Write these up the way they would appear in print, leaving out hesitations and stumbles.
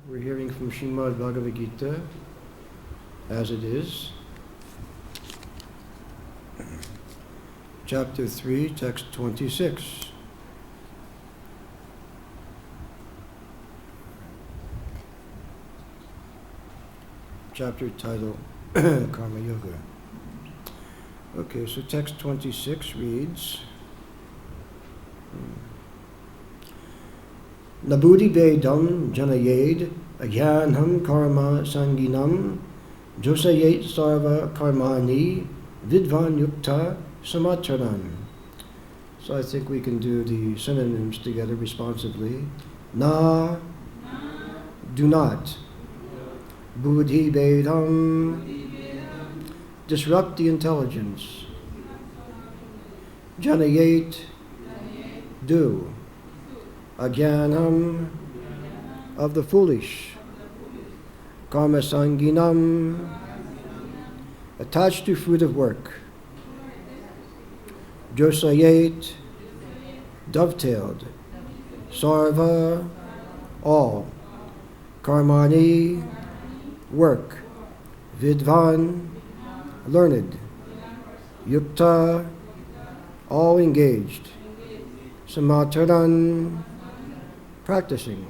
We're hearing from Bhagavad-Gita as it is. Chapter 3, text 26. Chapter title, Karma Yoga. Okay, so text 26 reads, Nabudhi Vedam Janayed Ajnanam Karma Sanginam Josayet Sarva Karmani Vidvan Yukta Samataran. So I think we can do the synonyms together responsively. Na, do not. Buddhi Vedam, disrupt the intelligence. Janayet, do. Ajnanam, of the foolish. Karma sanginam, attached to fruit of work. Josayet, dovetailed. Sarva, all. Karmani, work. Vidvan, learned. Yukta, all engaged. Samataran, practicing.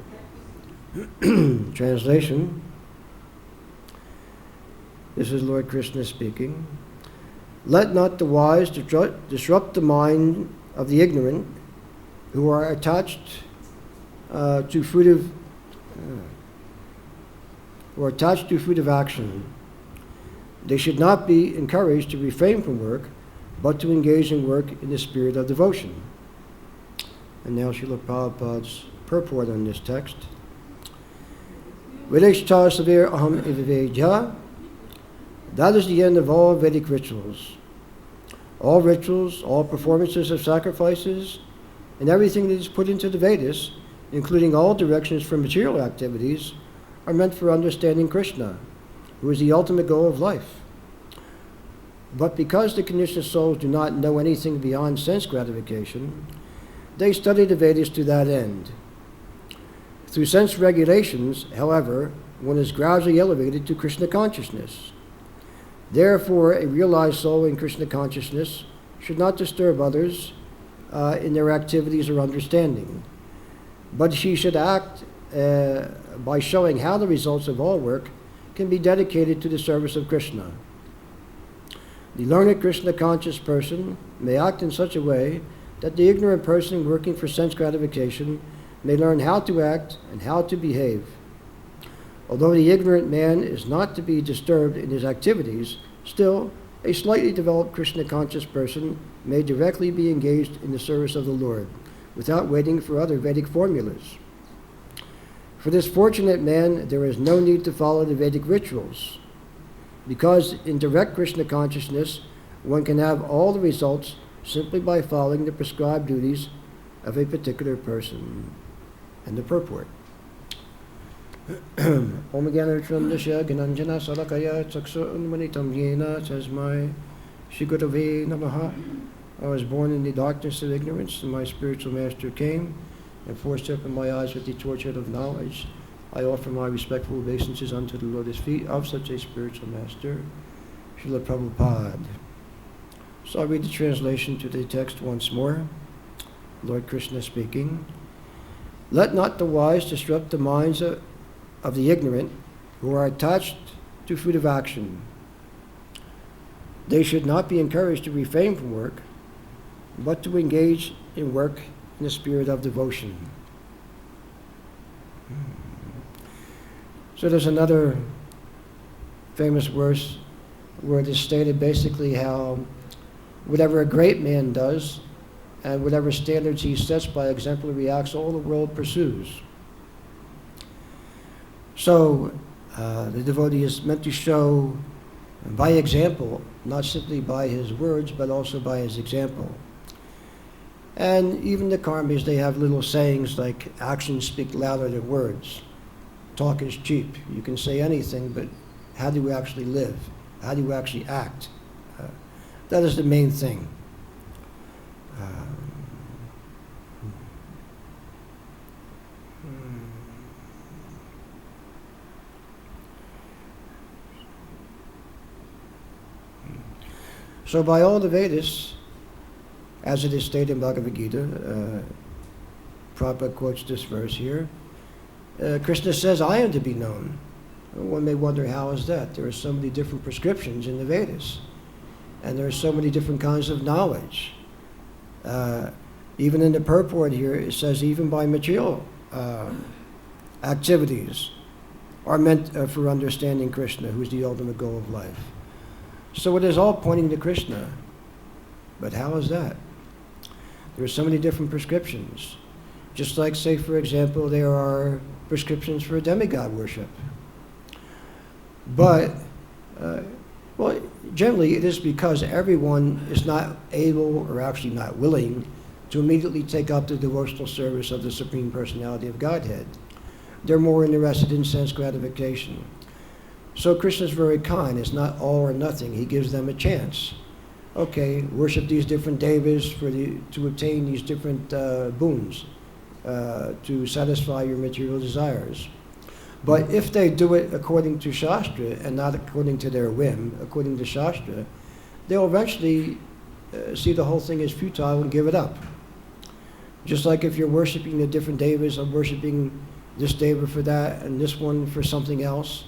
Translation. This is Lord Krishna speaking. Let not the wise disrupt the mind of the ignorant who are attached to fruit of action. They should not be encouraged to refrain from work, but to engage in work in the spirit of devotion. And now Srila Prabhupada's purport on this text. Vedeshta savir aham ivivedya. That is the end of all Vedic rituals. All rituals, all performances of sacrifices, and everything that is put into the Vedas, including all directions for material activities, are meant for understanding Krishna, who is the ultimate goal of life. But because the conditioned souls do not know anything beyond sense gratification, they study the Vedas to that end. Through sense regulations, however, one is gradually elevated to Krishna consciousness. Therefore, a realized soul in Krishna consciousness should not disturb others in their activities or understanding, but she should act by showing how the results of all work can be dedicated to the service of Krishna. The learned Krishna conscious person may act in such a way that the ignorant person working for sense gratification may learn how to act and how to behave. Although the ignorant man is not to be disturbed in his activities, still, a slightly developed Krishna conscious person may directly be engaged in the service of the Lord, without waiting for other Vedic formulas. For this fortunate man, there is no need to follow the Vedic rituals, because in direct Krishna consciousness, one can have all the results simply by following the prescribed duties of a particular person. And the purport. Om Gyanartram Dasya Gyananjana Salakaya Tsaksa Unmanitam Yena Tasmai Shri Gurave Namaha. I was born in the darkness of ignorance, and my spiritual master came and forced open my eyes with the torchlight of knowledge. I offer my respectful obeisances unto the lotus feet of such a spiritual master, Srila Prabhupada. So I'll read the translation to the text once more. Lord Krishna speaking. Let not the wise disrupt the minds of the ignorant who are attached to fruit of action. They should not be encouraged to refrain from work, but to engage in work in the spirit of devotion. So there's another famous verse where it is stated basically how whatever a great man does and whatever standards he sets by exemplary acts, all the world pursues. So the devotee is meant to show by example, not simply by his words, but also by his example. And even the karmis, they have little sayings like actions speak louder than words. Talk is cheap. You can say anything, but how do you actually live? How do you actually act? That is the main thing. So by all the Vedas, as it is stated in Bhagavad-Gita, Prabhupada quotes this verse here, Krishna says, I am to be known. One may wonder, how is that? There are so many different prescriptions in the Vedas, and there are so many different kinds of knowledge. Even in the purport here, it says even by material activities are meant for understanding Krishna, who is the ultimate goal of life. So it is all pointing to Krishna. But how is that? There are so many different prescriptions. Just like, say, for example, there are prescriptions for demigod worship. But, well, generally it is because everyone is not able, or actually not willing, to immediately take up the devotional service of the Supreme Personality of Godhead. They're more interested in sense gratification. So Krishna is very kind. It's not all or nothing. He gives them a chance. Okay, worship these different devas to obtain these different boons, to satisfy your material desires. But if they do it according to Shastra and not according to their whim, according to Shastra, they'll eventually see the whole thing as futile and give it up. Just like if you're worshiping the different devas, I'm worshiping this deva for that and this one for something else.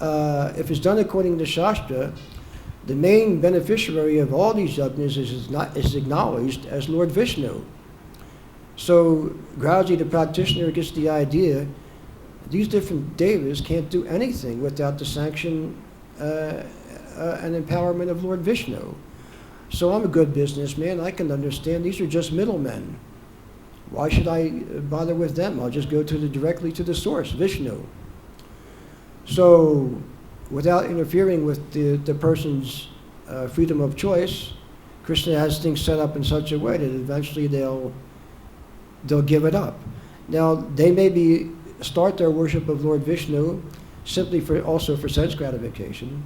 If it's done according to Shastra, the main beneficiary of all these yajnas is acknowledged as Lord Vishnu. So gradually the practitioner gets the idea these different devas can't do anything without the sanction and empowerment of Lord Vishnu. So I'm a good businessman. I can understand these are just middlemen. Why should I bother with them? I'll just go directly to the source, Vishnu. So without interfering with the person's freedom of choice, Krishna has things set up in such a way that eventually they'll give it up. Now, they may start their worship of Lord Vishnu simply also for sense gratification,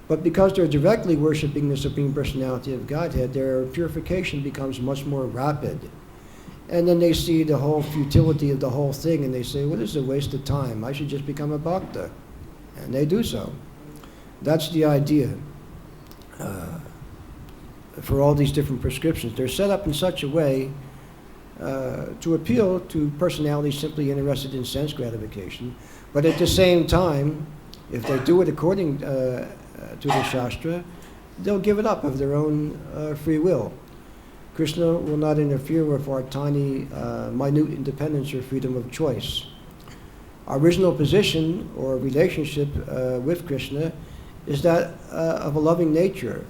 but because they're directly worshiping the Supreme Personality of Godhead, their purification becomes much more rapid. And then they see the whole futility of the whole thing, and they say, well, this is a waste of time. I should just become a bhakta. And they do so. That's the idea for all these different prescriptions. They're set up in such a way to appeal to personalities simply interested in sense gratification. But at the same time, if they do it according to the Shastra, they'll give it up of their own free will. Krishna will not interfere with our tiny, minute independence or freedom of choice. Our original position or relationship with Krishna is that of a loving nature.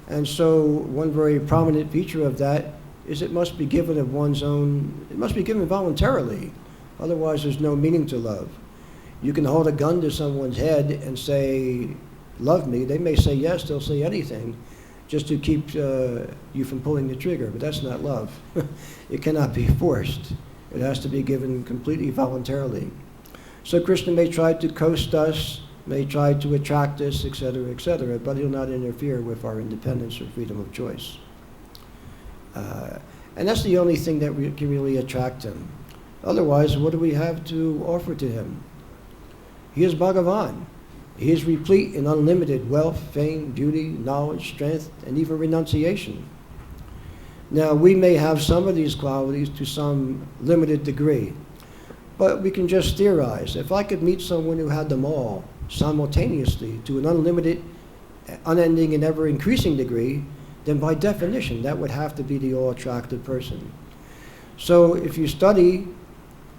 And so one very prominent feature of that is it must be given of one's own, it must be given voluntarily. Otherwise there's no meaning to love. You can hold a gun to someone's head and say, love me. They may say yes, they'll say anything just to keep you from pulling the trigger, but that's not love. It cannot be forced. It has to be given completely voluntarily. So Krishna may try to coast us, may try to attract us, etc., but he'll not interfere with our independence or freedom of choice. And that's the only thing that can really attract him. Otherwise, what do we have to offer to him? He is Bhagavan. He is replete in unlimited wealth, fame, beauty, knowledge, strength, and even renunciation. Now, we may have some of these qualities to some limited degree, but we can just theorize. If I could meet someone who had them all simultaneously to an unlimited, unending, and ever-increasing degree, then by definition, that would have to be the all-attractive person. So if you study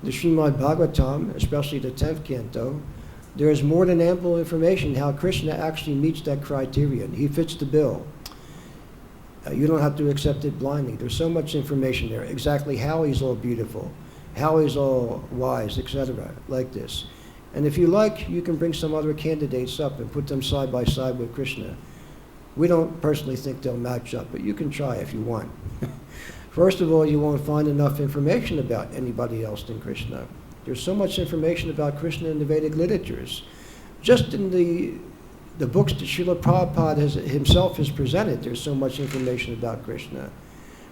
the Srimad Bhagavatam, especially the 10th canto, there is more than ample information how Krishna actually meets that criterion. He fits the bill. You don't have to accept it blindly. There's so much information there, exactly how he's all beautiful, how he's all wise, etc., like this. And if you like, you can bring some other candidates up and put them side by side with Krishna. We don't personally think they'll match up, but you can try if you want. First of all, you won't find enough information about anybody else than Krishna. There's so much information about Krishna in the Vedic literatures. Just in the books that Srila Prabhupada himself has presented, there's so much information about Krishna.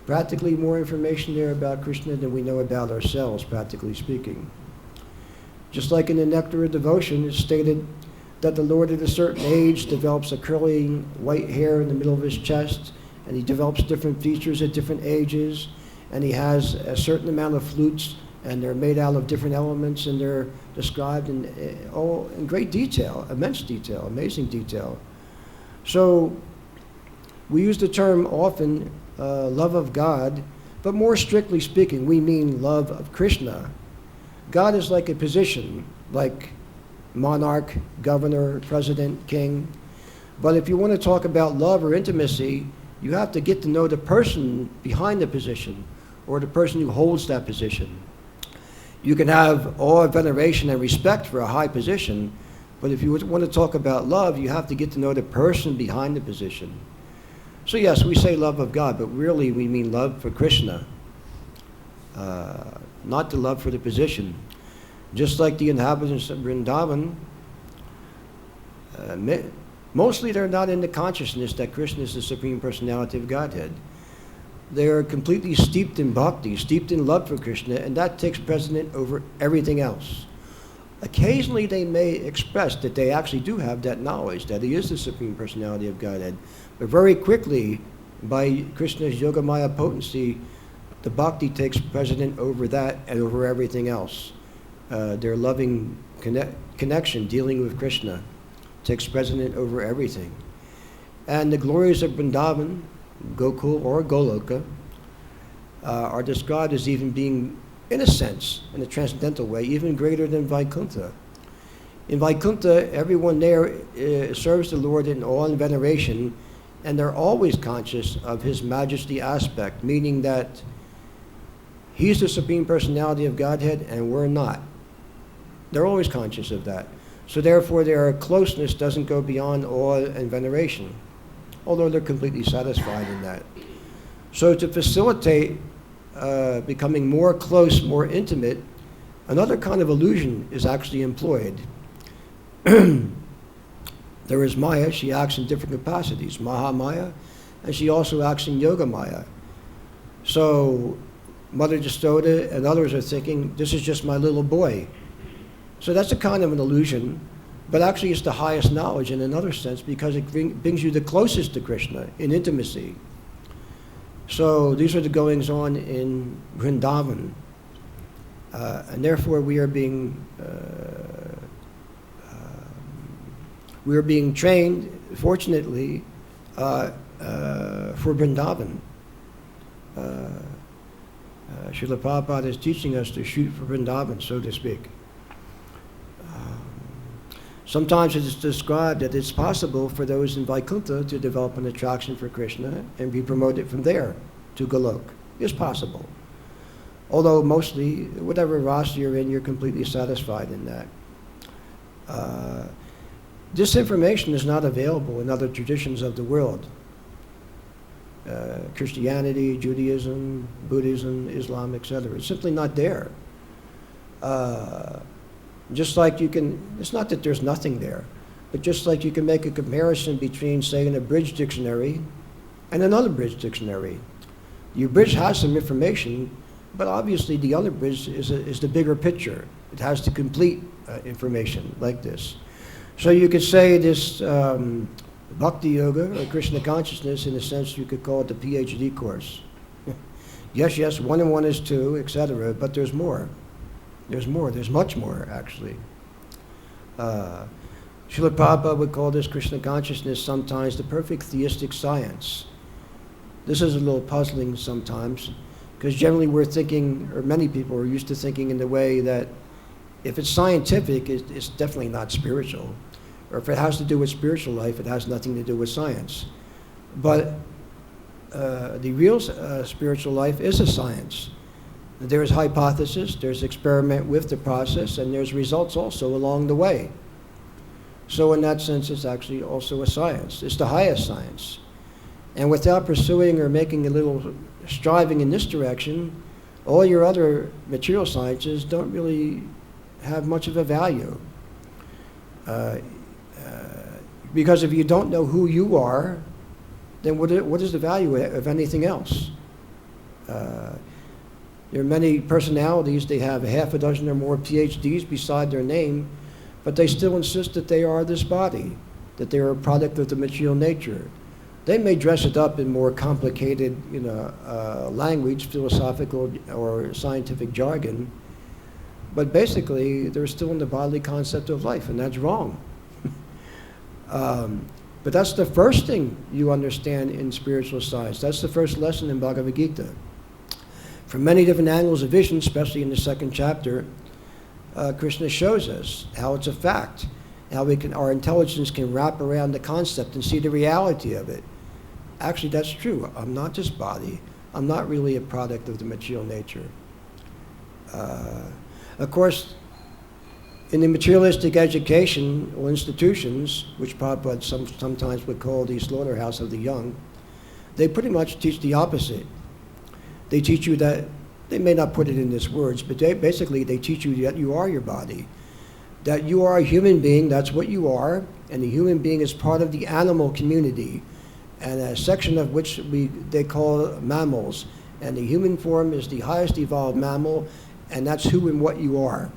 Practically more information there about Krishna than we know about ourselves, practically speaking. Just like in the Nectar of Devotion, it's stated that the Lord at a certain age develops a curling white hair in the middle of his chest, and he develops different features at different ages, and he has a certain amount of flutes, and they're made out of different elements, and they're described in great detail, immense detail, amazing detail. So we use the term often, love of God, but more strictly speaking, we mean love of Krishna. God is like a position, like monarch, governor, president, king. But if you want to talk about love or intimacy, you have to get to know the person behind the position, or the person who holds that position. You can have awe, veneration, and respect for a high position, but if you want to talk about love, you have to get to know the person behind the position. So yes, we say love of God, but really we mean love for Krishna, not the love for the position. Just like the inhabitants of Vrindavan, mostly they're not in the consciousness that Krishna is the Supreme Personality of Godhead. They are completely steeped in bhakti, steeped in love for Krishna, and that takes precedent over everything else. Occasionally they may express that they actually do have that knowledge, that he is the Supreme Personality of Godhead. But very quickly, by Krishna's Yogamaya potency, the bhakti takes precedent over that and over everything else. Their loving connection, dealing with Krishna, takes precedent over everything. And the glories of Vrindavan, Gokul or Goloka, are described as even being, in a sense, in a transcendental way, even greater than Vaikuntha. In Vaikuntha, everyone there serves the Lord in awe and veneration, and they're always conscious of his majesty aspect, meaning that he's the Supreme Personality of Godhead and we're not. They're always conscious of that. So therefore their closeness doesn't go beyond awe and veneration, although they're completely satisfied in that. So to facilitate becoming more close, more intimate, another kind of illusion is actually employed. There is Maya, she acts in different capacities, Mahamaya, and she also acts in Yoga Maya. So Mother Jasoda and others are thinking, this is just my little boy. So that's a kind of an illusion, but actually it's the highest knowledge in another sense, because it brings you the closest to Krishna in intimacy. So these are the goings on in Vrindavan, and therefore we are being trained, fortunately, for Vrindavan. Srila Prabhupada is teaching us to shoot for Vrindavan, so to speak. Sometimes it is described that it's possible for those in Vaikuntha to develop an attraction for Krishna and be promoted from there to Golok. It's possible. Although mostly, whatever rasa you're in, you're completely satisfied in that. This information is not available in other traditions of the world. Christianity, Judaism, Buddhism, Islam, etc. It's simply not there. Just like you can, it's not that there's nothing there, but just like you can make a comparison between, say, an abridged dictionary and an unabridged dictionary. The abridged has some information, but obviously the unabridged is the bigger picture. It has the complete information like this. So you could say this bhakti-yoga, or Krishna consciousness, in a sense you could call it the PhD course. Yes, 1 and 1 is 2, etc., but there's more. There's more. There's much more, actually. Srila Prabhupada would call this Krishna consciousness sometimes the perfect theistic science. This is a little puzzling sometimes, because generally we're thinking, or many people are used to thinking in the way that if it's scientific, it's definitely not spiritual. Or if it has to do with spiritual life, it has nothing to do with science. But the real spiritual life is a science. There's hypothesis, there's experiment with the process, and there's results also along the way. So in that sense, it's actually also a science. It's the highest science. And without pursuing or making a little striving in this direction, all your other material sciences don't really have much of a value. Because if you don't know who you are, then what is the value of anything else? There are many personalities, they have a half a dozen or more PhDs beside their name, but they still insist that they are this body, that they are a product of the material nature. They may dress it up in more complicated, language, philosophical or scientific jargon, but basically they're still in the bodily concept of life, and that's wrong. But that's the first thing you understand in spiritual science. That's the first lesson in Bhagavad-Gita. From many different angles of vision, especially in the second chapter, Krishna shows us how it's a fact, how our intelligence can wrap around the concept and see the reality of it. Actually, that's true. I'm not this body. I'm not really a product of the material nature. Of course, in the materialistic education or institutions, which Prabhupada sometimes would call the slaughterhouse of the young, they pretty much teach the opposite. They teach you that, they may not put it in these words, but basically they teach you that you are your body, that you are a human being, that's what you are, and the human being is part of the animal community, and a section of which they call mammals, and the human form is the highest evolved mammal, and that's who and what you are.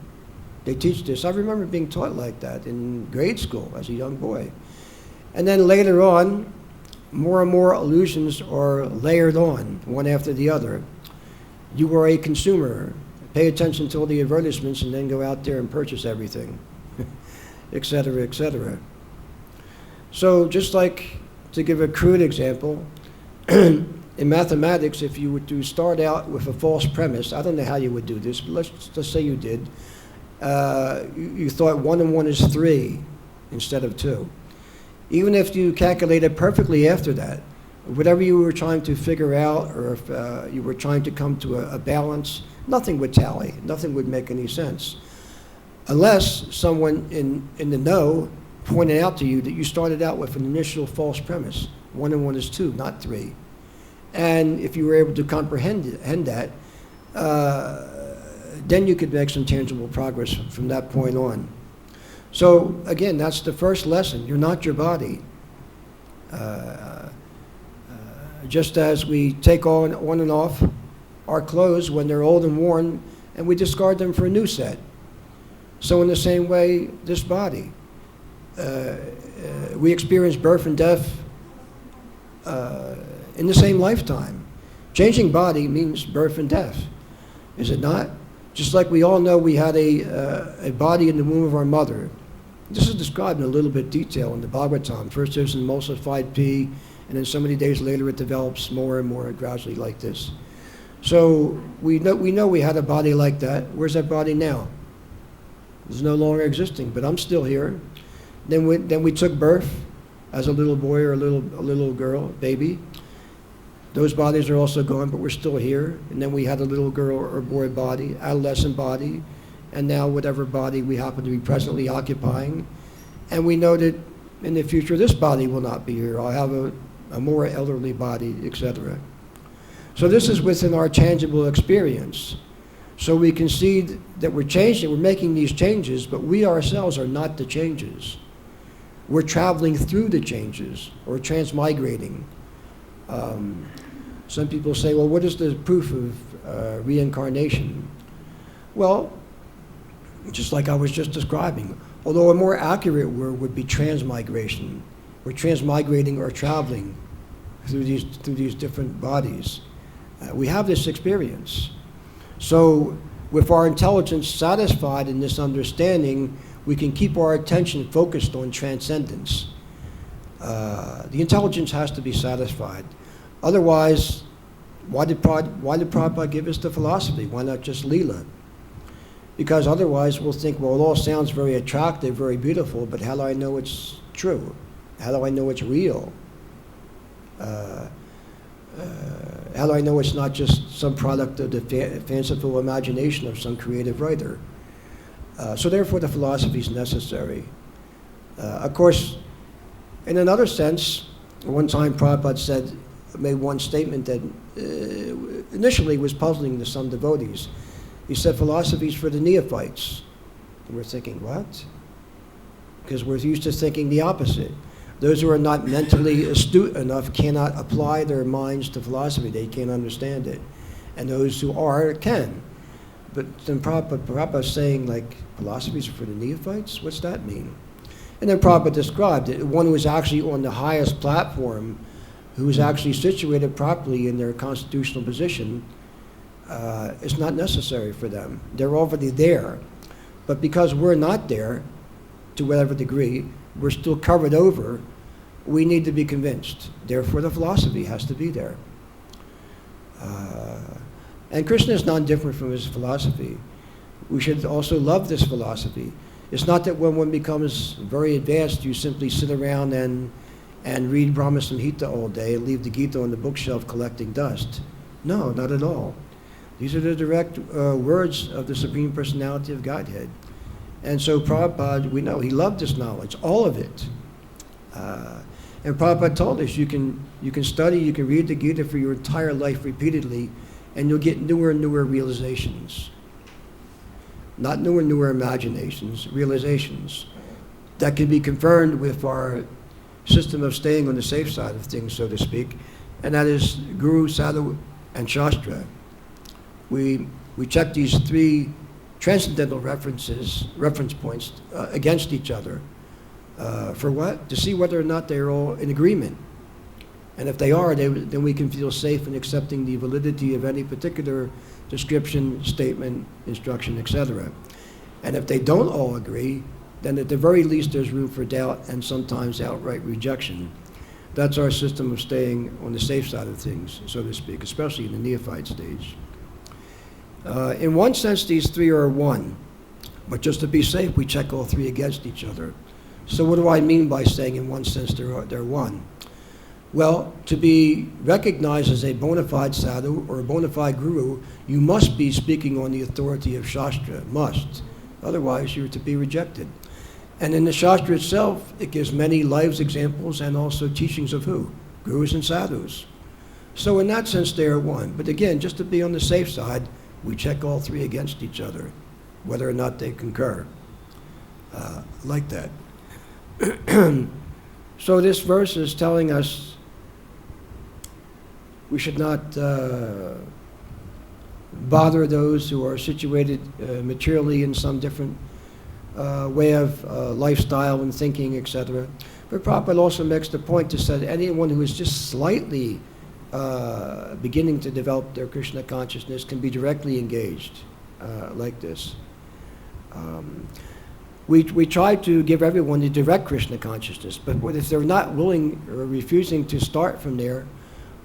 They teach this. I remember being taught like that in grade school as a young boy. And then later on, more and more illusions are layered on, one after the other. You are a consumer. Pay attention to all the advertisements and then go out there and purchase everything, et cetera, et cetera. So just like, to give a crude example, in mathematics, if you were to start out with a false premise, I don't know how you would do this, but let's say you did. You thought 1 and 1 is 3 instead of 2. Even if you calculated perfectly after that, whatever you were trying to figure out, or if you were trying to come to a balance, nothing would tally, nothing would make any sense. Unless someone in the know pointed out to you that you started out with an initial false premise. 1 and 1 is 2, not 3. And if you were able to comprehend that, then you could make some tangible progress from that point on. So again, that's the first lesson. You're not your body. Just as we take on and off our clothes when they're old and worn, and we discard them for a new set. So in the same way, this body. We experience birth and death in the same lifetime. Changing body means birth and death, is it not? Just like we all know we had a body in the womb of our mother. This is described in a little bit detail in the Bhagavatam. First there's an emulsified pea, and then so many days later it develops more and more gradually like this. So we know we had a body like that. Where's that body now? It's no longer existing, but I'm still here. Then we took birth as a little boy or a little girl, baby. Those bodies are also gone, but we're still here. And then we had a little girl or boy body, adolescent body, and now whatever body we happen to be presently occupying. And we know that in the future this body will not be here. I'll have a more elderly body, etc. So this is within our tangible experience. So we can see that we're changing, we're making these changes, but we ourselves are not the changes. We're traveling through the changes, or transmigrating. Some people say, well, what is the proof of reincarnation? Well, just like I was just describing, although a more accurate word would be transmigration. We're transmigrating or traveling through these different bodies. We have this experience. So with our intelligence satisfied in this understanding, we can keep our attention focused on transcendence. The intelligence has to be satisfied. Otherwise, why did Prabhupada give us the philosophy? Why not just Leela? Because otherwise we'll think, well, it all sounds very attractive, very beautiful, but how do I know it's true? How do I know it's real? How do I know it's not just some product of the fanciful imagination of some creative writer? So therefore the philosophy is necessary. Of course, in another sense, one time Prabhupada made one statement that initially was puzzling to some devotees. He said, philosophy is for the neophytes. And we're thinking, what? Because we're used to thinking the opposite. Those who are not mentally astute enough cannot apply their minds to philosophy. They can't understand it. And those who are can. But then Prabhupada is saying, like, philosophies are for the neophytes? What's that mean? And then Prabhupada described it, one who is actually on the highest platform, who is actually situated properly in their constitutional position, it's not necessary for them. They're already there. But because we're not there, to whatever degree, we're still covered over, we need to be convinced. Therefore, the philosophy has to be there. And Krishna is not different from his philosophy. We should also love this philosophy. It's not that when one becomes very advanced, you simply sit around and read Brahma Samhita all day and leave the Gita on the bookshelf collecting dust. No, not at all. These are the direct words of the Supreme Personality of Godhead. And so Prabhupada, we know, he loved this knowledge, all of it. And Prabhupada told us you can study, you can read the Gita for your entire life repeatedly, and you'll get newer and newer realizations. Not newer and newer imaginations, realizations that can be confirmed with our system of staying on the safe side of things, so to speak, and that is Guru, Sadhu, and Shastra. We check these three transcendental reference points against each other. For what? To see whether or not they're all in agreement. And if they are, then we can feel safe in accepting the validity of any particular description, statement, instruction, etc. And if they don't all agree, then at the very least there's room for doubt and sometimes outright rejection. That's our system of staying on the safe side of things, so to speak, especially in the neophyte stage. In one sense, these three are one, but just to be safe, we check all three against each other. So what do I mean by saying in one sense they're one? Well, to be recognized as a bona fide sadhu or a bona fide guru, you must be speaking on the authority of Shastra, must. Otherwise, you're to be rejected. And in the Shastra itself, it gives many lives examples and also teachings of who? Gurus and sadhus. So in that sense, they are one. But again, just to be on the safe side, we check all three against each other, whether or not they concur. Like that. So this verse is telling us we should not bother those who are situated materially in some different way of lifestyle and thinking, etc. But Prabhupada also makes the point to say that anyone who is just slightly beginning to develop their Krishna consciousness can be directly engaged like this. We try to give everyone the direct Krishna consciousness, but if they're not willing or refusing to start from there,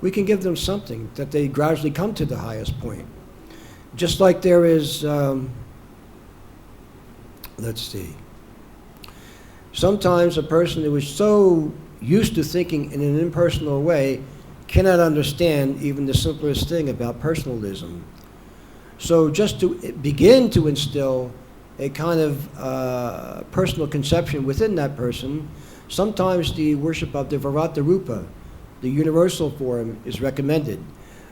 we can give them something that they gradually come to the highest point. Just like there is, let's see, sometimes a person who is so used to thinking in an impersonal way cannot understand even the simplest thing about personalism. So just to begin to instill a kind of personal conception within that person, sometimes the worship of the Varata Rupa, the universal form, is recommended,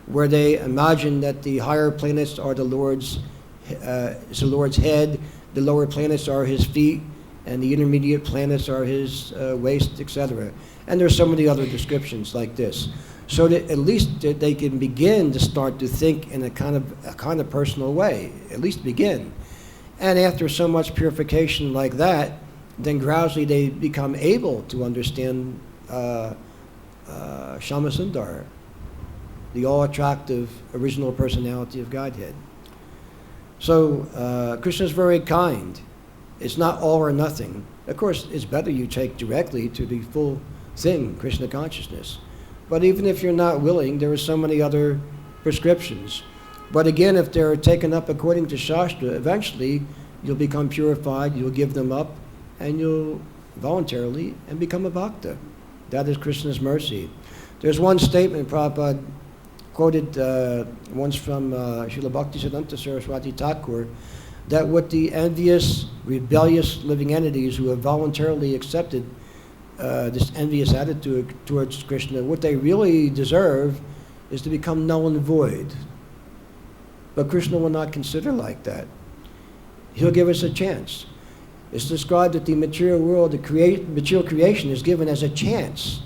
where they imagine that the higher planets are the Lord's head, the lower planets are his feet, and the intermediate planets are his waist, etc. And there's so many other descriptions like this, so that at least they can begin to start to think in a kind of personal way, at least begin. And after so much purification like that, then gradually they become able to understand Shyamasundar, the all-attractive original personality of Godhead. So Krishna is very kind. It's not all or nothing. Of course, it's better you take directly to the full thing, Krishna consciousness. But even if you're not willing, there are so many other prescriptions. But again, if they're taken up according to Shastra, eventually you'll become purified, you'll give them up, and you'll voluntarily and become a bhakta. That is Krishna's mercy. There's one statement Prabhupada quoted once from Srila Bhaktisiddhanta Saraswati Thakur, that with the envious, rebellious living entities who have voluntarily accepted this envious attitude towards Krishna, what they really deserve is to become null and void. But Krishna will not consider like that. He'll give us a chance. It's described that the material world, material creation is given as a chance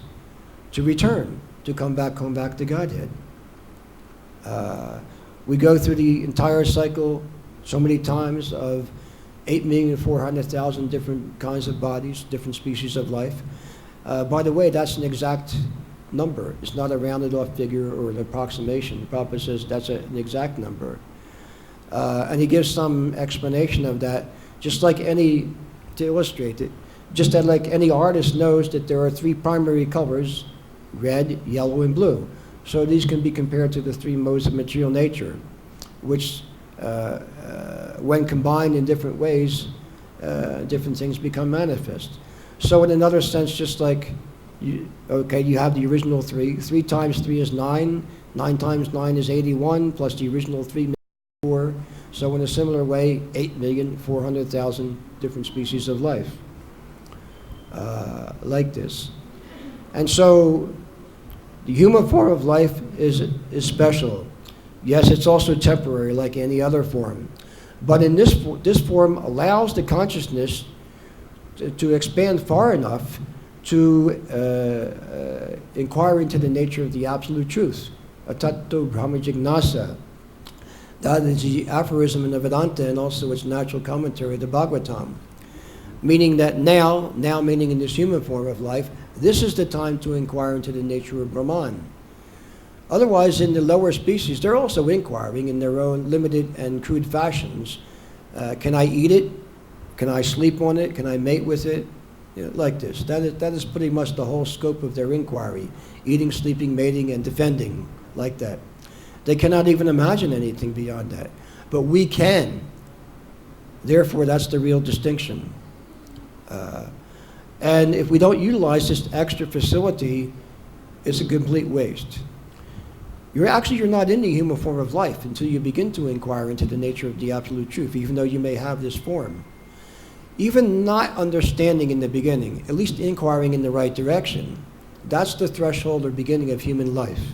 to return, to come back to Godhead. We go through the entire cycle so many times of 8,400,000 different kinds of bodies, different species of life. By the way, that's an exact number. It's not a rounded off figure or an approximation. The Prabhupada says that's an exact number. And he gives some explanation of that, just like to illustrate it, just that like any artist knows that there are three primary colors, red, yellow, and blue. So these can be compared to the three modes of material nature, which when combined in different ways, different things become manifest. So in another sense, just like, you have the original three. 3 times 3 is 9. 9 times 9 is 81, plus the original 3 makes 4. So in a similar way, 8,400,000 different species of life. Like this. And so the human form of life is special. Yes, it's also temporary like any other form. But in this form allows the consciousness to expand far enough to inquire into the nature of the absolute truth. Atato Brahma Jignasa. That is the aphorism in the Vedanta and also its natural commentary, the Bhagavatam. Meaning that now meaning in this human form of life, this is the time to inquire into the nature of Brahman. Otherwise, in the lower species, they're also inquiring in their own limited and crude fashions. Can I eat it? Can I sleep on it? Can I mate with it? Like this. That is pretty much the whole scope of their inquiry. Eating, sleeping, mating, and defending, like that. They cannot even imagine anything beyond that. But we can. Therefore, that's the real distinction. And if we don't utilize this extra facility, it's a complete waste. You're not in the human form of life until you begin to inquire into the nature of the absolute truth, even though you may have this form. Even not understanding in the beginning, at least inquiring in the right direction, that's the threshold or beginning of human life.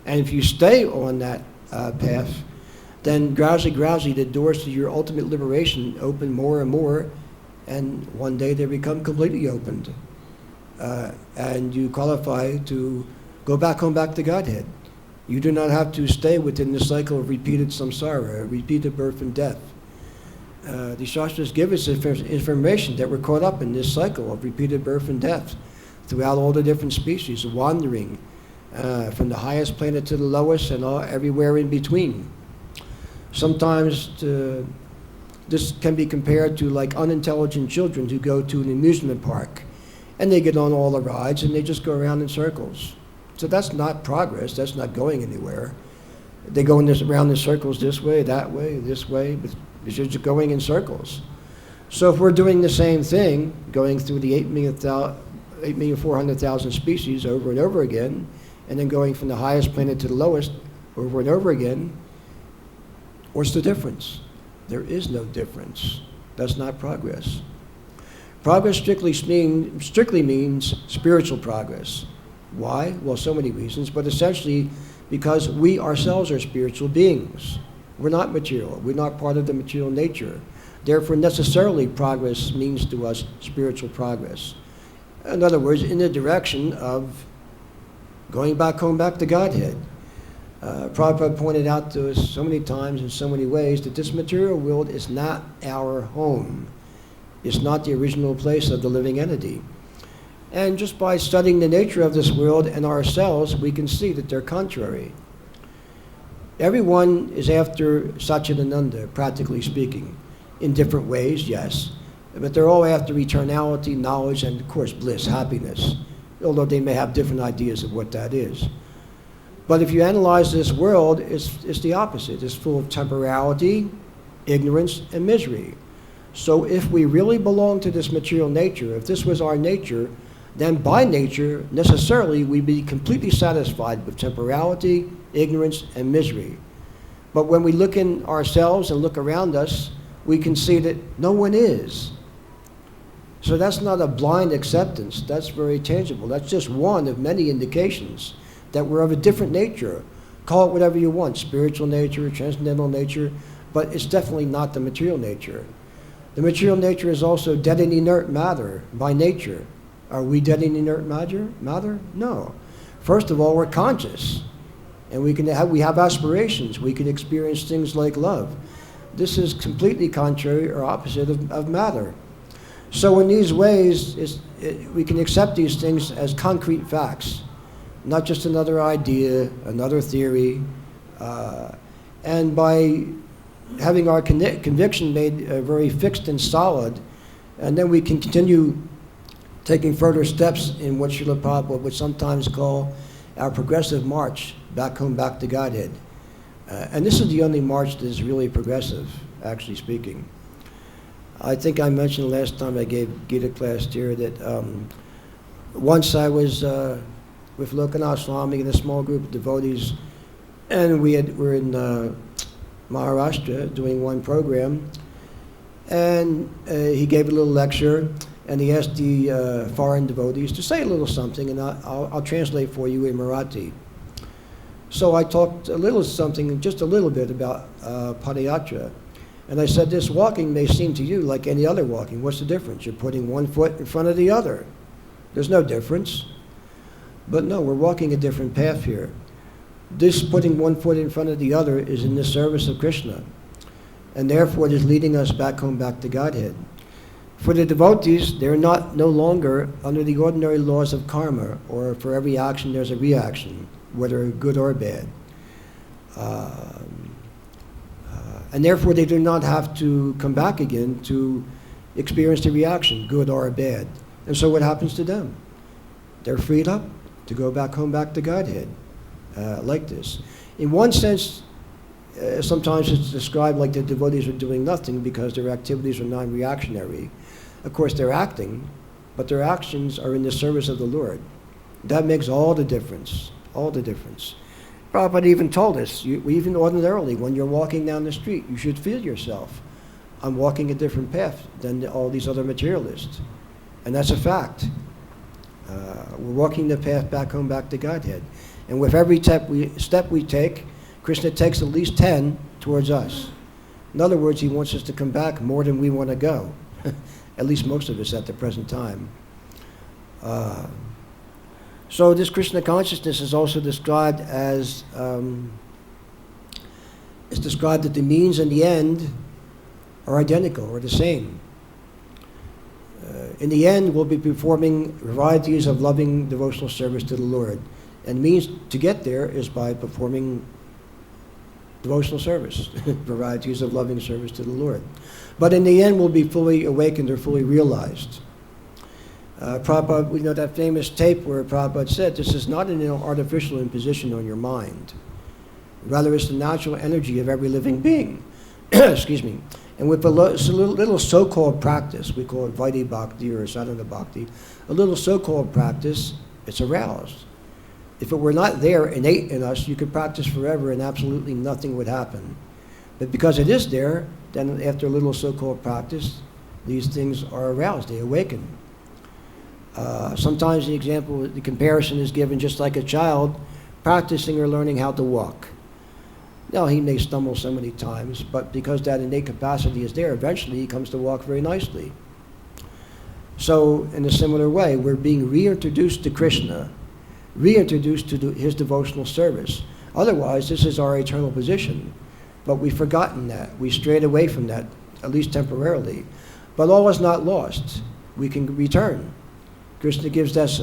And if you stay on that path, then gradually the doors to your ultimate liberation open more and more, and one day they become completely opened. And you qualify to go back home, back to Godhead. You do not have to stay within the cycle of repeated samsara, repeated birth and death. The Shastras give us information that we're caught up in this cycle of repeated birth and death throughout all the different species, wandering from the highest planet to the lowest and everywhere in between. Sometimes this can be compared to like unintelligent children who go to an amusement park and they get on all the rides and they just go around in circles. So that's not progress, that's not going anywhere. They go around in circles this way, but it's just going in circles. So if we're doing the same thing, going through the 8,400,000 species over and over again, and then going from the highest planet to the lowest over and over again, what's the difference? There is no difference. That's not progress. Progress strictly means spiritual progress. Why? Well, so many reasons, but essentially because we ourselves are spiritual beings. We're not material. We're not part of the material nature. Therefore, necessarily, progress means to us spiritual progress. In other words, in the direction of going back home, back to Godhead. Prabhupada pointed out to us so many times in so many ways that this material world is not our home. It's not the original place of the living entity. And just by studying the nature of this world and ourselves, we can see that they're contrary. Everyone is after Satchidananda, practically speaking, in different ways, yes. But they're all after eternality, knowledge, and of course bliss, happiness, although they may have different ideas of what that is. But if you analyze this world, it's the opposite. It's full of temporality, ignorance, and misery. So if we really belong to this material nature, if this was our nature, then by nature, necessarily, we'd be completely satisfied with temporality, ignorance, and misery. But when we look in ourselves and look around us, we can see that no one is. So that's not a blind acceptance. That's very tangible. That's just one of many indications that we're of a different nature. Call it whatever you want, spiritual nature, transcendental nature, but it's definitely not the material nature. The material nature is also dead and inert matter by nature. Are we dead and inert matter? No. First of all, we're conscious, and we have aspirations. We can experience things like love. this is completely contrary or opposite of matter. So in these ways, we can accept these things as concrete facts, not just another idea, another theory. And by having our conviction made very fixed and solid, and then we can continue taking further steps in what Srila Prabhupada would sometimes call our progressive march back home, back to Godhead. And this is the only march that is really progressive, actually speaking. I think I mentioned last time I gave Gita class here that once I was with Lokanath Swami and a small group of devotees, and we're in Maharashtra doing one program, and he gave a little lecture, and he asked the foreign devotees to say a little something, and I'll translate for you in Marathi. So I talked just a little bit about Padayatra. And I said, this walking may seem to you like any other walking. What's the difference? You're putting one foot in front of the other. There's no difference. But no, we're walking a different path here. This putting one foot in front of the other is in the service of Krishna. And therefore it is leading us back home, back to Godhead. For the devotees, they're no longer under the ordinary laws of karma, or for every action there's a reaction, whether good or bad. And therefore they do not have to come back again to experience the reaction, good or bad. And so what happens to them? They're freed up to go back home, back to Godhead, like this. In one sense, sometimes it's described like the devotees are doing nothing because their activities are non-reactionary. Of course, they're acting, but their actions are in the service of the Lord. That makes all the difference, all the difference. Prabhupada even told us, even ordinarily, when you're walking down the street, you should feel yourself, I'm walking a different path than all these other materialists. And that's a fact. We're walking the path back home, back to Godhead. And with every step we take, Krishna takes at least 10 towards us. In other words, he wants us to come back more than we want to go. At least most of us at the present time. So this Krishna consciousness is also described as, it's described that the means and the end are identical, or the same. In the end, we'll be performing varieties of loving devotional service to the Lord. And the means to get there is by performing devotional service, varieties of loving service to the Lord. But in the end, we'll be fully awakened or fully realized. Prabhupada, we know that famous tape where Prabhupada said, this is not an artificial imposition on your mind. Rather, it's the natural energy of every living being. Excuse me. And with a little so-called practice, we call it Vaidhi Bhakti or Sadhana Bhakti, a little so-called practice, it's aroused. If it were not there, innate in us, you could practice forever and absolutely nothing would happen. But because it is there, then after a little so-called practice, these things are aroused, they awaken. Sometimes the comparison is given just like a child practicing or learning how to walk. Now, he may stumble so many times, but because that innate capacity is there, eventually he comes to walk very nicely. So, in a similar way, we're being reintroduced to Krishna, reintroduced to his devotional service. Otherwise, this is our eternal position. But we've forgotten that. We strayed away from that, at least temporarily. But all is not lost. We can return. Krishna gives us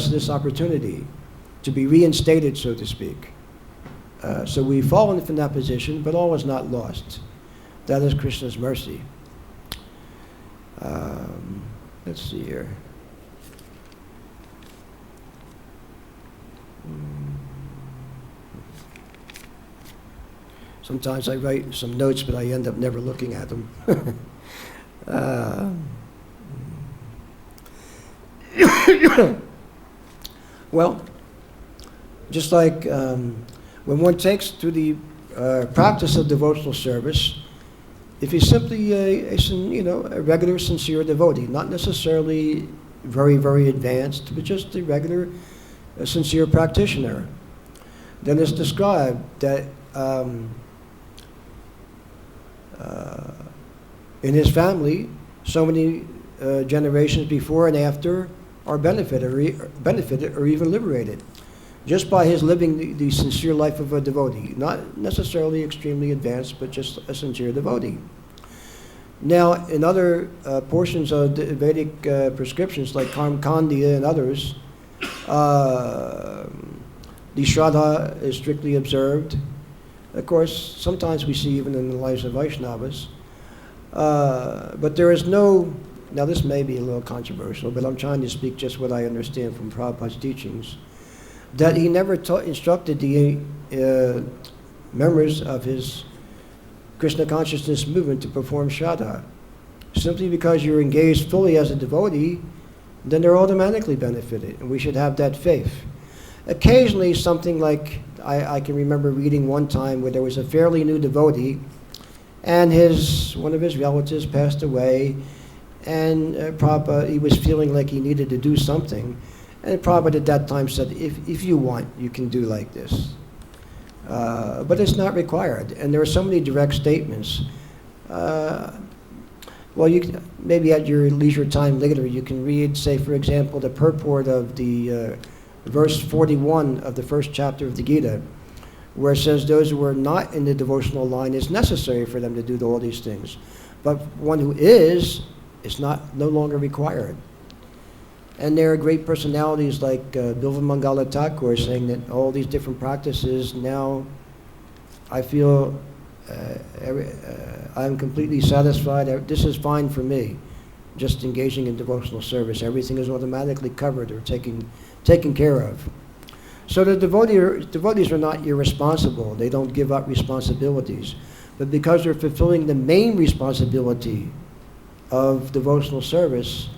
this opportunity to be reinstated, so to speak. So we've fallen from that position, but all is not lost. That is Krishna's mercy. Let's see here. Sometimes I write some notes, but I end up never looking at them. Well, just like when one takes to the practice of devotional service, if he's simply a regular, sincere devotee, not necessarily very, very advanced, but just a regular, sincere practitioner, then it's described that in his family, so many generations before and after are benefited or even liberated. just by his living the sincere life of a devotee, not necessarily extremely advanced, but just a sincere devotee. Now, in other portions of the Vedic prescriptions, like Karma Kandya and others, the Shraddha is strictly observed. Of course, sometimes we see even in the lives of Vaishnavas. But there is no, now this may be a little controversial, but I'm trying to speak just what I understand from Prabhupada's teachings, that he never instructed the members of his Krishna consciousness movement to perform Shraddha. Simply because you're engaged fully as a devotee, then they're automatically benefited, and we should have that faith. Occasionally, something like, I can remember reading one time where there was a fairly new devotee, and one of his relatives passed away, and Prabhupada, he was feeling like he needed to do something, and Prabhupada at that time said, if you want, you can do like this. But it's not required, and there are so many direct statements. Well, maybe at your leisure time later, you can read, say, for example, the purport of the verse 41 of the first chapter of the Gita, where it says those who are not in the devotional line, it's necessary for them to do all these things. But one who is no longer required. And there are great personalities like Bilva Mangala Thakur saying that all these different practices now, I feel I'm completely satisfied. This is fine for me. Just engaging in devotional service. Everything is automatically covered or taken care of. So the devotees are not irresponsible. They don't give up responsibilities. But because they're fulfilling the main responsibility of devotional service,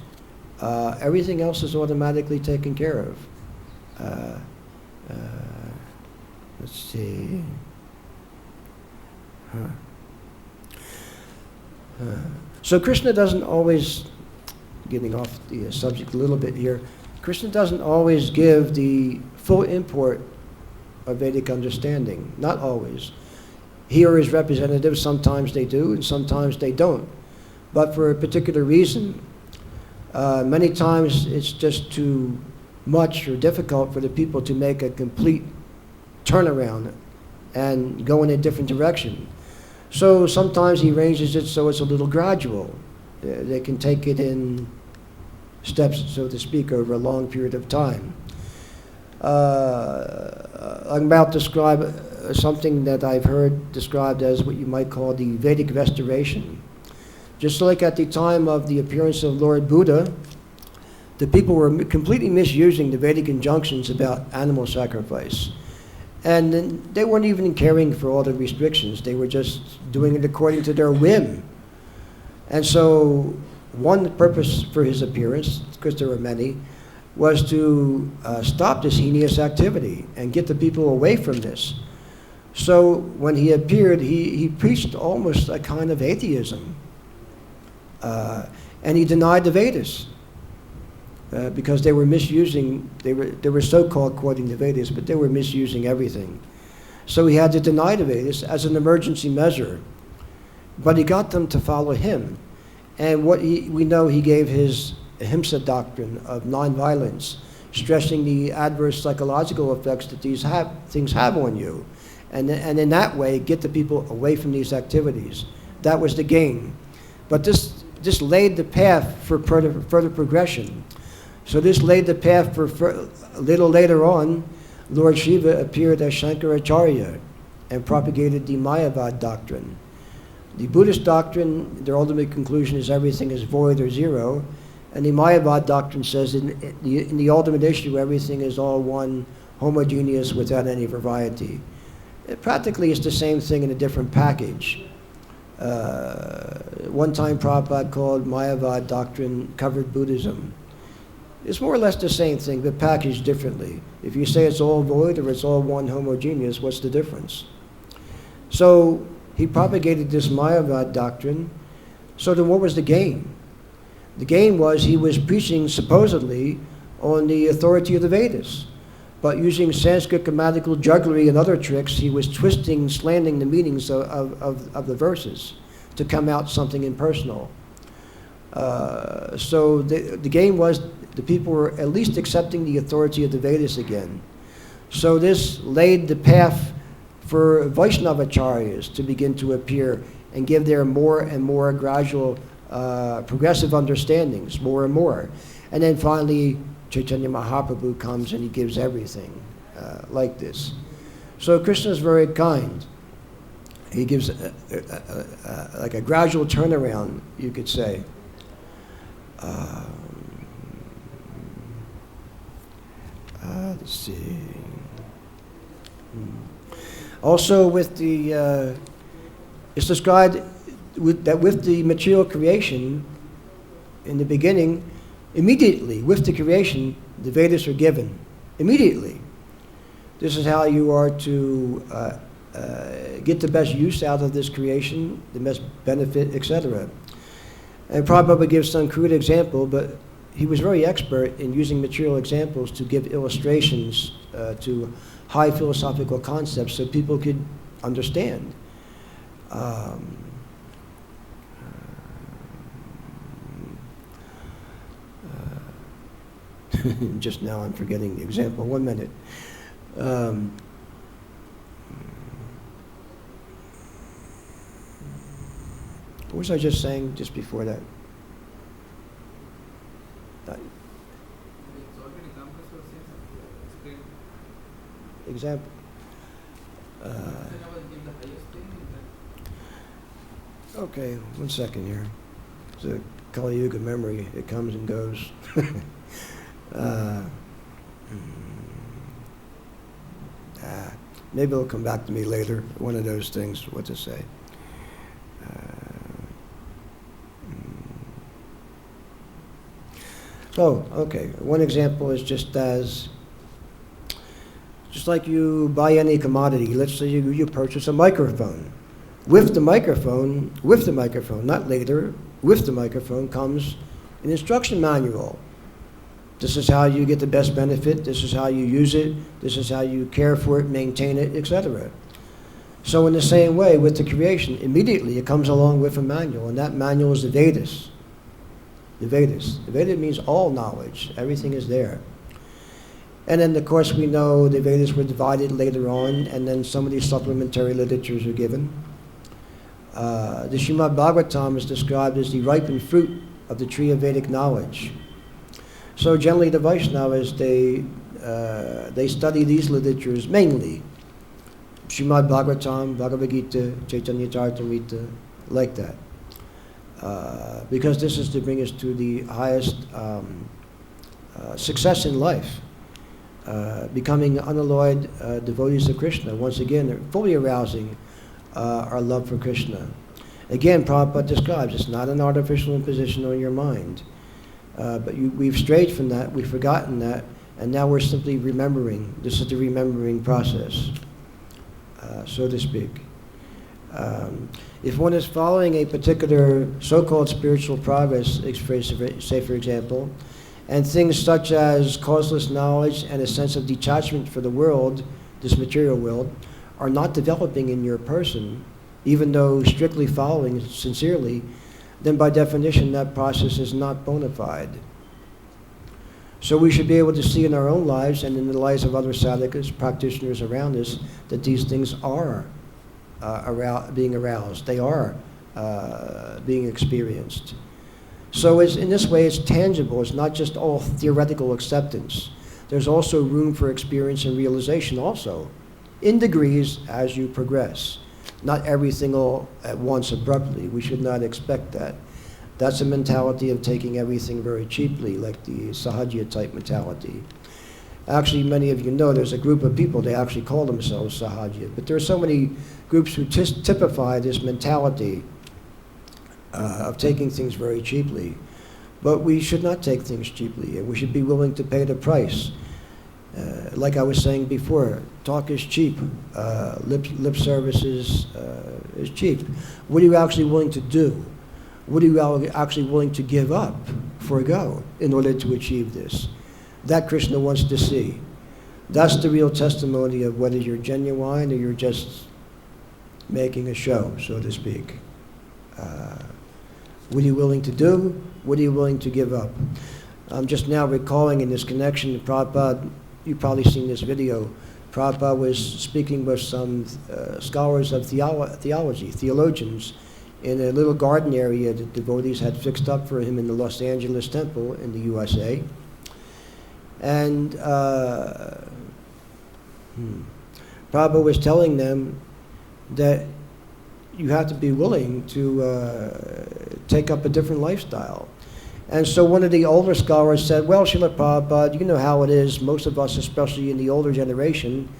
everything else is automatically taken care of. Let's see. So Krishna doesn't always, getting off the subject a little bit here, Krishna doesn't always give the full import of Vedic understanding. Not always. He or his representatives, sometimes they do and sometimes they don't. But for a particular reason, many times it's just too much or difficult for the people to make a complete turnaround and go in a different direction. So sometimes he arranges it so it's a little gradual. They can take it in steps, so to speak, over a long period of time. I'm about to describe something that I've heard described as what you might call the Vedic restoration. Just like at the time of the appearance of Lord Buddha, the people were completely misusing the Vedic injunctions about animal sacrifice. And then they weren't even caring for all the restrictions. They were just doing it according to their whim. And so one purpose for his appearance, because there were many, was to stop this heinous activity and get the people away from this. So when he appeared, he preached almost a kind of atheism. And he denied the Vedas. Because they were misusing, they were so-called quoting the Vedas, but they were misusing everything. So he had to deny the Vedas as an emergency measure. But he got them to follow him. And we know he gave his ahimsa doctrine of nonviolence, stressing the adverse psychological effects that these things have on you. And in that way, get the people away from these activities. That was the gain. But this laid the path for further progression. So this laid the path for a little later on, Lord Shiva appeared as Shankaracharya and propagated the Mayavad doctrine. The Buddhist doctrine, their ultimate conclusion is everything is void or zero, and the Mayavad doctrine says in the ultimate issue, everything is all one, homogeneous, without any variety. Practically, it's the same thing in a different package. One time Prabhupada called Mayavad doctrine covered Buddhism. It's more or less the same thing, but packaged differently. If you say it's all void or it's all one homogeneous, what's the difference? So he propagated this Mayavad doctrine. So then what was the gain? The gain was he was preaching supposedly on the authority of the Vedas. But using Sanskrit grammatical jugglery and other tricks, he was twisting, slanting the meanings of the verses to come out something impersonal. So the gain was the people were at least accepting the authority of the Vedas again. So this laid the path for Vaishnavacharyas to begin to appear and give their more and more gradual progressive understandings, more and more. And then finally, Chaitanya Mahaprabhu comes and he gives everything like this. So Krishna is very kind. He gives like a gradual turnaround, you could say. Let's see. Also, with the it's described that with the material creation, in the beginning, immediately with the creation, the Vedas are given immediately. This is how you are to get the best use out of this creation, the best benefit, etc. And Prabhupada gives some crude example, but he was very expert in using material examples to give illustrations to high philosophical concepts so people could understand. Just now I'm forgetting the example. 1 minute. What was I just saying just before that? Example. Okay, 1 second here. It's a Kali Yuga memory. It comes and goes. Maybe it'll come back to me later. One of those things, what to say. So, okay, one example is just like you buy any commodity. Let's say you purchase a microphone. With the microphone, not later, with the microphone comes an instruction manual. This is how you get the best benefit. This is how you use it. This is how you care for it, maintain it, etc. So in the same way, with the creation, immediately it comes along with a manual, and that manual is the Vedas. The Vedas. The Vedas means all knowledge. Everything is there. And then, of course, we know the Vedas were divided later on, and then some of these supplementary literatures are given. The Srimad Bhagavatam is described as the ripened fruit of the tree of Vedic knowledge. So generally the Vaishnavas, they study these literatures mainly. Srimad Bhagavatam, Bhagavad-Gita, Chaitanya Charitamrita, like that. Because this is to bring us to the highest success in life. Becoming unalloyed devotees of Krishna. Once again, fully arousing our love for Krishna. Again, Prabhupada describes, it's not an artificial imposition on your mind. But we've strayed from that, we've forgotten that, and now we're simply remembering. This is the remembering process, so to speak. If one is following a particular so-called spiritual progress, say for example, and things such as causeless knowledge and a sense of detachment for the world, this material world, are not developing in your person, even though strictly following sincerely, then by definition that process is not bona fide. So we should be able to see in our own lives and in the lives of other sadhakas, practitioners around us, that these things are being aroused. They are being experienced. So in this way it's tangible. It's not just all theoretical acceptance. There's also room for experience and realization also, in degrees as you progress. Not everything all at once abruptly. We should not expect that. That's a mentality of taking everything very cheaply, like the Sahaja type mentality. Actually, many of you know there's a group of people, they actually call themselves Sahaja, but there are so many groups who typify this mentality of taking things very cheaply. But we should not take things cheaply, and we should be willing to pay the price. Like I was saying before, talk is cheap. Lip service is cheap. What are you actually willing to do? What are you actually willing to give up, forego, in order to achieve this? That Krishna wants to see. That's the real testimony of whether you're genuine or you're just making a show, so to speak. What are you willing to do? What are you willing to give up? I'm just now recalling in this connection to Prabhupada, you've probably seen this video, Prabhupada was speaking with some scholars of theology, theologians, in a little garden area that devotees had fixed up for him in the Los Angeles Temple in the USA. And Prabhupada was telling them that you have to be willing to take up a different lifestyle. And so one of the older scholars said, well, Srila Prabhupada, you know how it is, most of us, especially in the older generation,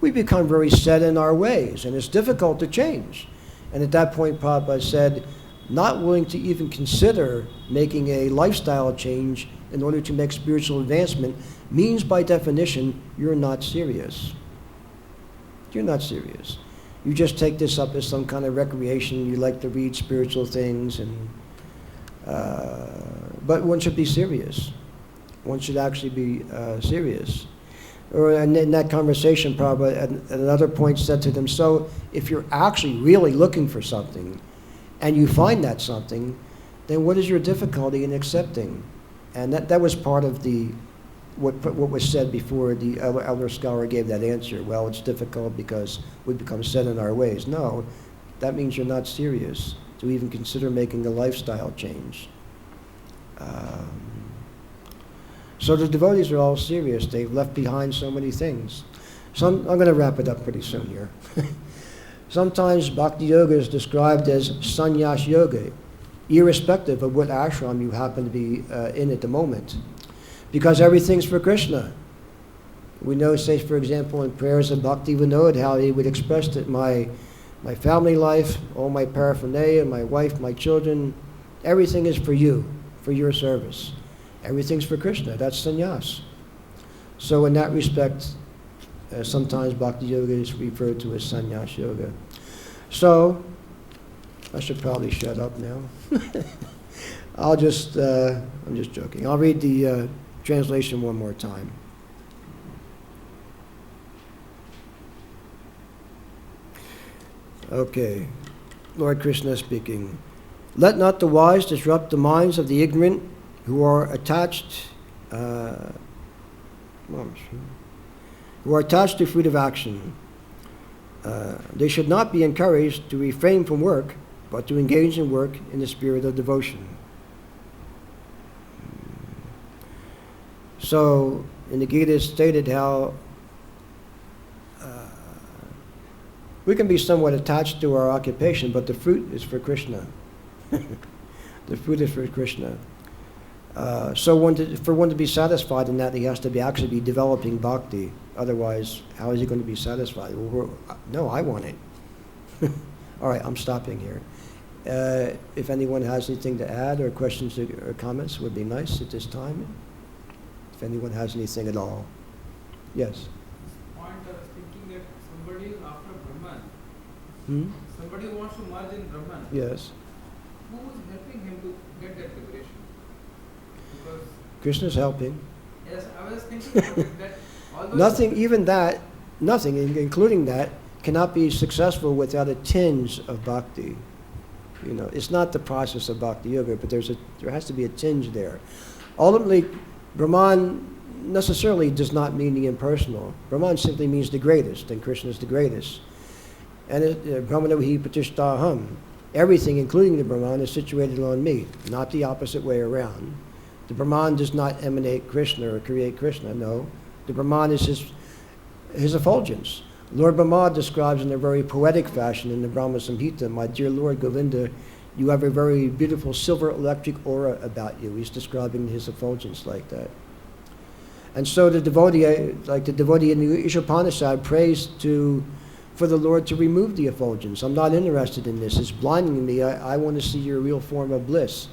we become very set in our ways, and it's difficult to change. And at that point, Prabhupada said, not willing to even consider making a lifestyle change in order to make spiritual advancement means, by definition, you're not serious. You're not serious. You just take this up as some kind of recreation. You like to read spiritual things, and but one should be serious. One should actually be serious. Or in that conversation, Prabhupada at another point said to them, so if you're actually really looking for something and you find that something, then what is your difficulty in accepting? And that was part of what was said before the elder scholar gave that answer. Well, it's difficult because we become set in our ways. No, that means you're not serious to even consider making a lifestyle change. So the devotees are all serious. They've left behind so many things. I'm going to wrap it up pretty soon here. Sometimes bhakti-yoga is described as sannyas yoga, irrespective of what ashram you happen to be in at the moment, because everything's for Krishna. We know, say, for example, in prayers of Bhakti Vinod, how he would express that my family life, all my paraphernalia, my wife, my children, everything is for you, for your service. Everything's for Krishna. That's sannyas. So in that respect, sometimes Bhakti Yoga is referred to as sannyas yoga. So, I should probably shut up now. I'm just joking. I'll read the translation one more time. Okay, Lord Krishna speaking. Let not the wise disrupt the minds of the ignorant who are attached to fruit of action. They should not be encouraged to refrain from work, but to engage in work in the spirit of devotion. So, in the Gita it's stated how we can be somewhat attached to our occupation, but the fruit is for Krishna. The fruit is for Krishna. So for one to be satisfied in that, he has to actually be developing bhakti. Otherwise, how is he going to be satisfied? Well, no, I want it. All right, I'm stopping here. If anyone has anything to add or questions or comments, would be nice at this time. If anyone has anything at all. Yes? Point, I was thinking that somebody is after Brahman. Somebody wants to merge in Brahman. Yes. Who is helping him to get that liberation? Because Krishna's helping. yes, I was thinking about it, that although Nothing, even that, nothing, including that, cannot be successful without a tinge of bhakti. You know, it's not the process of bhakti yoga, but there has to be a tinge there. Ultimately, Brahman necessarily does not mean the impersonal. Brahman simply means the greatest, and Krishna is the greatest. And Brahmanohi Pratishtaham. Everything, including the Brahman, is situated on me, not the opposite way around. The Brahman does not emanate Krishna or create Krishna, no. The Brahman is his effulgence. Lord Brahma describes in a very poetic fashion in the Brahma Samhita, my dear Lord Govinda, you have a very beautiful silver electric aura about you. He's describing his effulgence like that. And so the devotee, like the devotee in the Ishopanishad, prays for the Lord to remove the effulgence. I'm not interested in this. It's blinding me. I want to see your real form of bliss.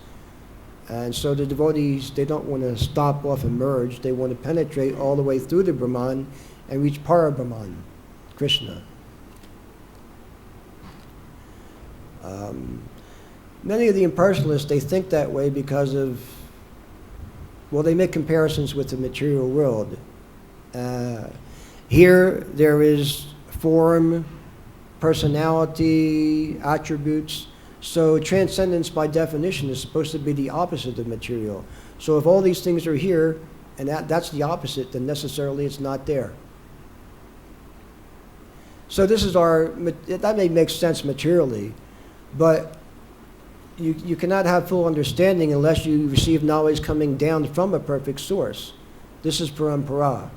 And so the devotees, they don't want to stop off and merge. They want to penetrate all the way through the Brahman and reach Para-Brahman, Krishna. Many of the impersonalists, they think that way because of, well, they make comparisons with the material world. Here, there is form, personality, attributes. So transcendence, by definition, is supposed to be the opposite of material. So if all these things are here, and that's the opposite, then necessarily it's not there. So this is that may make sense materially, but you cannot have full understanding unless you receive knowledge coming down from a perfect source. This is parampara.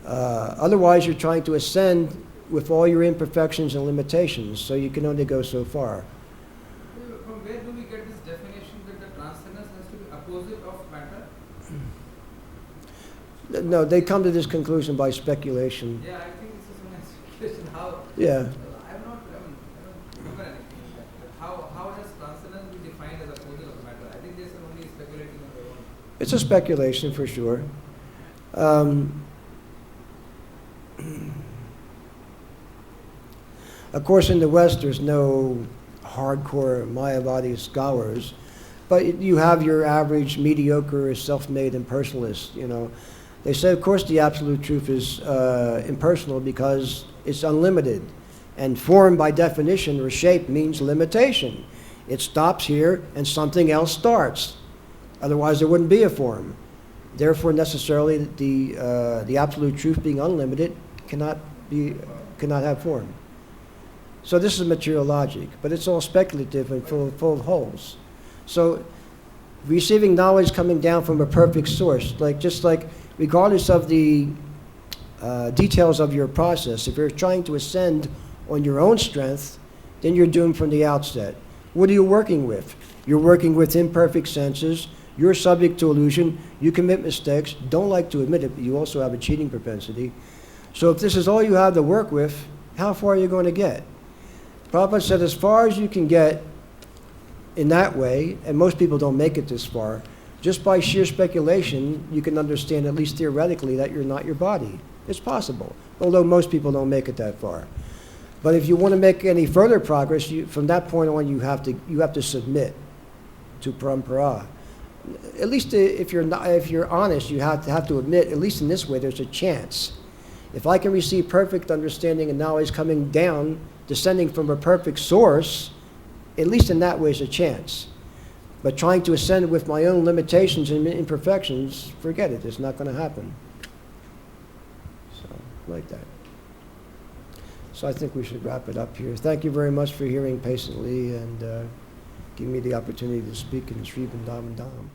Otherwise, you're trying to ascend with all your imperfections and limitations, so you can only go so far. From where do we get this definition that the transcendence has to be opposite of matter? No, they come to this conclusion by speculation. Yeah, I think this is my speculation. How? Yeah. I don't remember anything like that. How does transcendence be defined as opposite of matter? I think they are only speculating on their own. It's a speculation for sure. Of course, in the West, there's no hardcore Mayavadi scholars, but you have your average mediocre, self-made impersonalist. They say, of course, the absolute truth is impersonal because it's unlimited, and form, by definition, or shape, means limitation. It stops here, and something else starts. Otherwise, there wouldn't be a form. Therefore, necessarily, the absolute truth, being unlimited, cannot have form. So this is material logic, but it's all speculative and full of holes. So receiving knowledge coming down from a perfect source, just like regardless of the details of your process, if you're trying to ascend on your own strength, then you're doomed from the outset. What are you working with? You're working with imperfect senses. You're subject to illusion. You commit mistakes. Don't like to admit it, but you also have a cheating propensity. So if this is all you have to work with, how far are you going to get? Prabhupada said, as far as you can get in that way, and most people don't make it this far, just by sheer speculation, you can understand, at least theoretically, that you're not your body. It's possible, although most people don't make it that far. But if you want to make any further progress, from that point on, you have to submit to parampara. At least if you're honest, you have to admit, at least in this way, there's a chance. If I can receive perfect understanding and knowledge coming down, descending from a perfect source, at least in that way is a chance. But trying to ascend with my own limitations and imperfections, forget it, it's not going to happen. So, like that. So I think we should wrap it up here. Thank you very much for hearing patiently and giving me the opportunity to speak in Sri Vrindavan Dham.